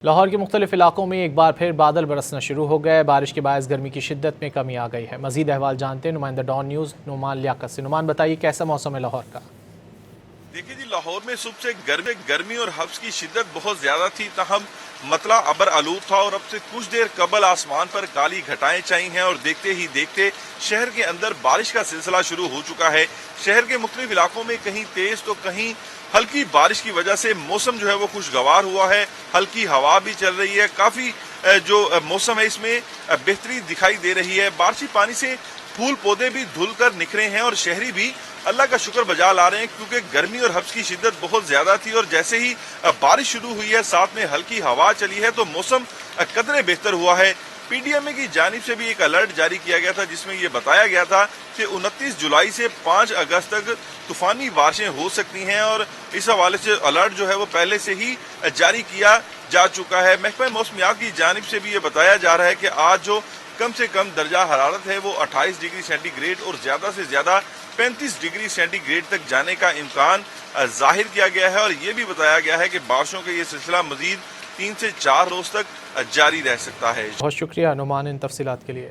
لاہور کے مختلف علاقوں میں ایک بار پھر بادل برسنا شروع ہو گئے۔ بارش کے باعث گرمی کی شدت میں کمی آ گئی ہے۔ مزید احوال جانتے ہیں نمائندہ ڈان نیوز نعمان لیاقت سے۔ نعمان بتائیے کیسا موسم ہے لاہور کا؟ دیکھیے جی، لاہور میں صبح سے گرمی اور حبس کی شدت بہت زیادہ تھی، تاہم مطلع ابر آلود تھا اور اب سے کچھ دیر قبل آسمان پر کالی گھٹائیں چھائی ہیں اور دیکھتے ہی دیکھتے شہر کے اندر بارش کا سلسلہ شروع ہو چکا ہے۔ شہر کے مختلف علاقوں میں کہیں تیز تو کہیں ہلکی بارش کی وجہ سے موسم جو ہے وہ خوشگوار ہوا ہے، ہلکی ہوا بھی چل رہی ہے، کافی جو موسم ہے اس میں بہتری دکھائی دے رہی ہے۔ بارشی پانی سے پھول پودے بھی دھل کر نکھرے ہیں اور شہری بھی اللہ کا شکر بجا لا رہے ہیں، کیونکہ گرمی اور حبس کی شدت بہت زیادہ تھی اور جیسے ہی بارش شروع ہوئی ہے، ساتھ میں ہلکی ہوا چلی ہے، تو موسم قدرے بہتر ہوا ہے۔ پی ڈی ایم اے کی جانب سے بھی ایک الرٹ جاری کیا گیا تھا، جس میں یہ بتایا گیا تھا کہ 29 جولائی سے 5 اگست تک طوفانی بارشیں ہو سکتی ہیں اور اس حوالے سے الرٹ جو ہے وہ پہلے سے ہی جاری کیا جا چکا ہے۔ محکمہ موسمیات کی جانب سے بھی یہ بتایا جا رہا ہے کہ آج جو کم سے کم درجہ حرارت ہے وہ 28 ڈگری سینٹی گریڈ اور زیادہ سے زیادہ 35 ڈگری سینٹی گریڈ تک جانے کا امکان ظاہر کیا گیا ہے اور یہ بھی بتایا گیا ہے کہ بارشوں کا یہ سلسلہ مزید 3 سے 4 روز تک جاری رہ سکتا ہے۔ بہت شکریہ نعمان ان تفصیلات کے لیے۔